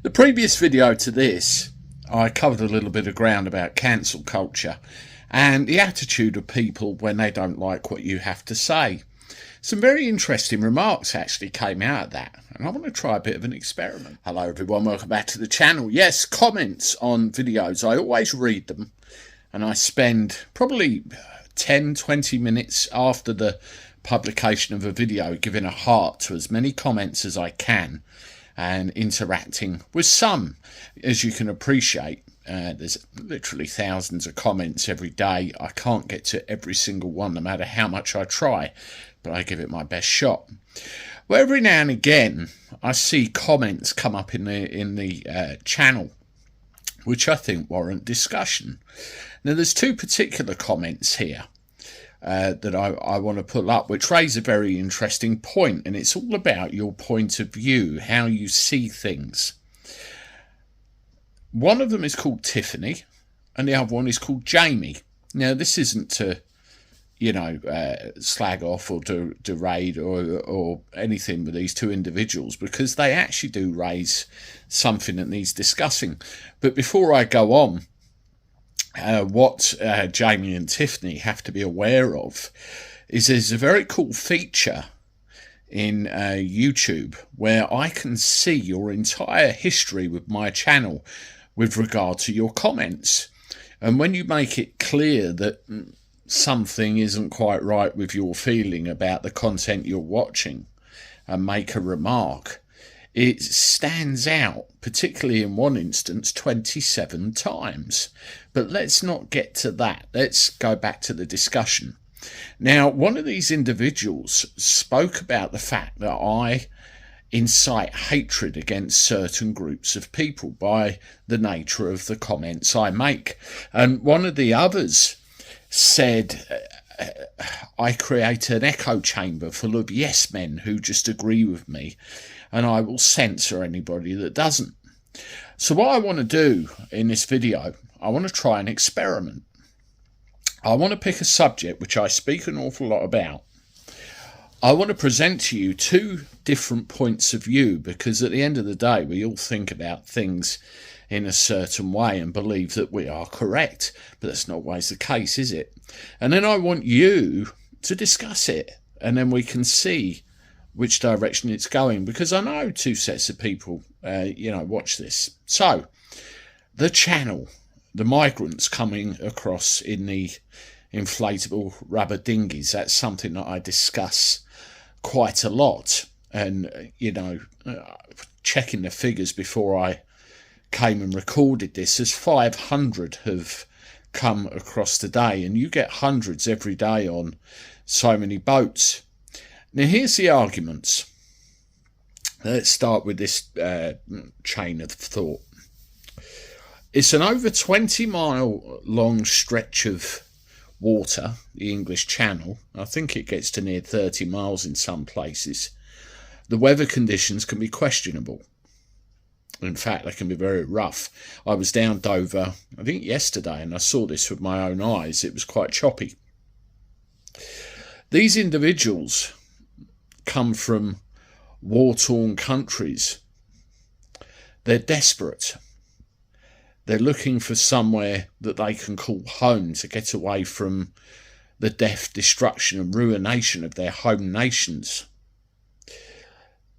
The previous video to this, I covered a little bit of ground about cancel culture and the attitude of people when they don't like what you have to say. Some very interesting remarks actually came out of that, and I want to try a bit of an experiment. Hello everyone, welcome back to the channel. Yes, comments on videos, I always read them, and I spend probably 10-20 minutes after the publication of a video giving a heart to as many comments as I can and interacting with some. As you can appreciate, there's literally thousands of comments every day. I can't get to every single one no matter how much I try, but I give it my best shot. Well, every now and again I see comments come up in the channel which I think warrant discussion. Now there's two particular comments here that I want to pull up, which raise a very interesting point, and it's all about your point of view, how you see things. One of them is called Tiffany, and the other one is called Jamie. Now, this isn't to, slag off or deride or anything with these two individuals, because they actually do raise something that needs discussing. But before I go on, what Jamie and Tiffany have to be aware of is there's a very cool feature in YouTube where I can see your entire history with my channel with regard to your comments. And when you make it clear that something isn't quite right with your feeling about the content you're watching and make a remark, it stands out, particularly in one instance, 27 times. But let's not get to that. Let's go back to the discussion. Now, one of these individuals spoke about the fact that I incite hatred against certain groups of people by the nature of the comments I make. And one of the others said, I create an echo chamber full of yes men who just agree with me, and I will censor anybody that doesn't. So what I want to do in this video, I want to try an experiment. I want to pick a subject which I speak an awful lot about. I want to present to you two different points of view, because at the end of the day, we all think about things in a certain way and believe that we are correct, but that's not always the case, is it? And then I want you to discuss it, and then we can see which direction it's going, because I know two sets of people, watch this. So, the channel, the migrants coming across in the inflatable rubber dinghies, that's something that I discuss quite a lot. And, checking the figures before I came and recorded this, as 500 have come across today, and you get hundreds every day on so many boats. Now here's the arguments. Let's start with this chain of thought. It's an over 20-mile long stretch of water, the English Channel. I think it gets to near 30 miles in some places. The weather conditions can be questionable. In fact, they can be very rough. I was down Dover, I think yesterday, and I saw this with my own eyes. It was quite choppy. These individuals come from war-torn countries. They're desperate. They're looking for somewhere that they can call home to get away from the death, destruction and ruination of their home nations.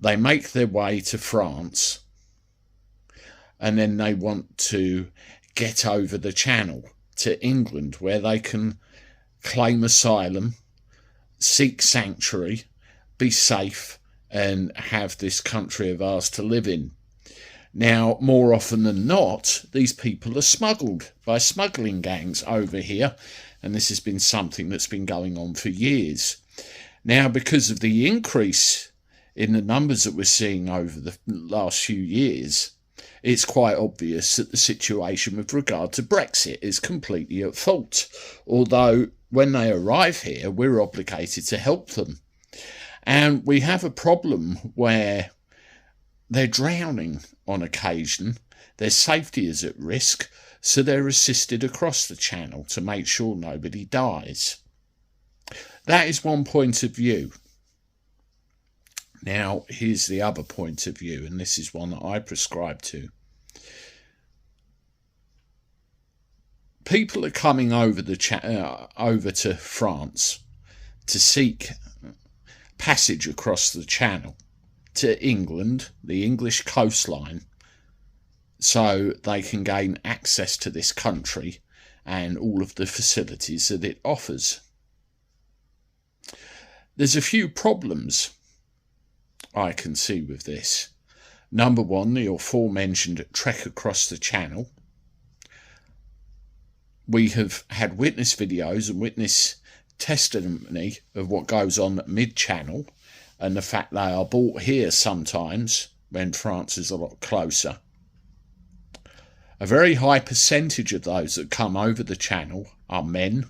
They make their way to France, and then they want to get over the channel to England, where they can claim asylum, seek sanctuary, be safe, and have this country of ours to live in. Now, more often than not, these people are smuggled by smuggling gangs over here, and this has been something that's been going on for years. Now, because of the increase in the numbers that we're seeing over the last few years, it's quite obvious that the situation with regard to Brexit is completely at fault, although when they arrive here, we're obligated to help them. And we have a problem where they're drowning on occasion, their safety is at risk, so they're assisted across the channel to make sure nobody dies. That is one point of view. Now, here's the other point of view, and this is one that I prescribe to. People are coming over over to France to seek passage across the Channel to England, the English coastline, so they can gain access to this country and all of the facilities that it offers. There's a few problems I can see with this. Number one, the aforementioned trek across the Channel. We have had witness videos and witness testimony of what goes on mid-channel, and the fact they are brought here sometimes when France is a lot closer. A very high percentage of those that come over the Channel are men.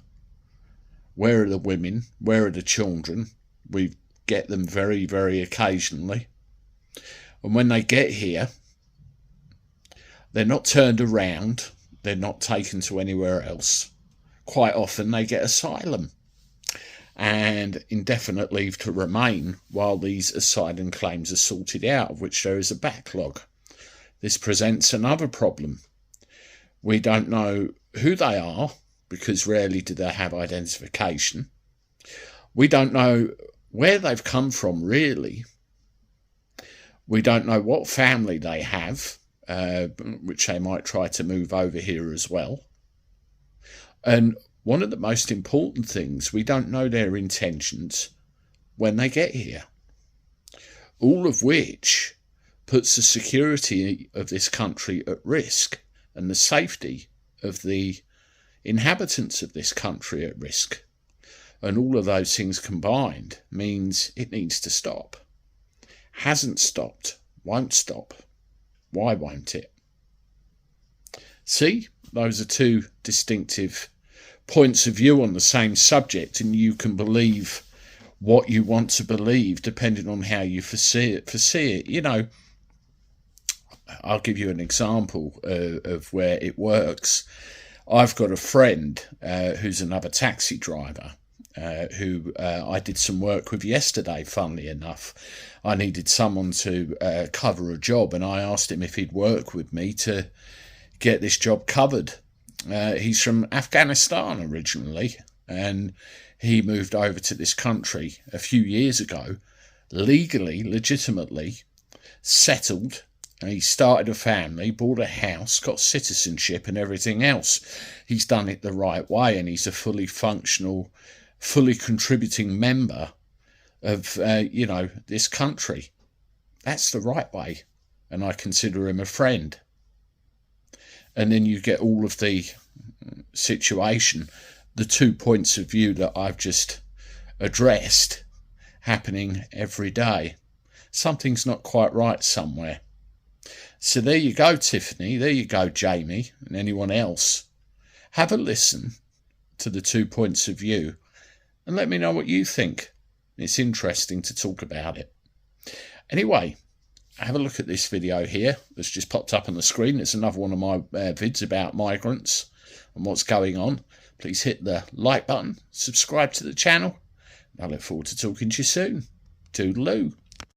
Where are the women? Where are the children? We get them very, very occasionally. And when they get here, they're not turned around. They're not taken to anywhere else. Quite often they get asylum and indefinite leave to remain while these asylum claims are sorted out, of which there is a backlog. This presents another problem. We don't know who they are, because rarely do they have identification. We don't know where they've come from, really. We don't know what family they have, which they might try to move over here as well. And one of the most important things, we don't know their intentions when they get here. All of which puts the security of this country at risk and the safety of the inhabitants of this country at risk. And all of those things combined means it needs to stop. Hasn't stopped, won't stop. Why won't it? See, those are two distinctive points of view on the same subject, and you can believe what you want to believe depending on how you foresee it. You know, I'll give you an example of where it works. I've got a friend who's another taxi driver who I did some work with yesterday, funnily enough. I needed someone to cover a job, and I asked him if he'd work with me to get this job covered. He's from Afghanistan originally, and he moved over to this country a few years ago, legally, legitimately, settled. He started a family, bought a house, got citizenship and everything else. He's done it the right way, and he's a fully functional, fully contributing member of, this country. That's the right way, and I consider him a friend. And then you get all of the situation, the 2 points of view that I've just addressed, happening every day. Something's not quite right somewhere. So there you go, Tiffany. There you go, Jamie, and anyone else. Have a listen to the 2 points of view and let me know what you think. It's interesting to talk about it. Anyway, have a look at this video here that's just popped up on the screen. It's another one of my vids about migrants and what's going on. Please hit the like button, subscribe to the channel, and I look forward to talking to you soon. Toodaloo.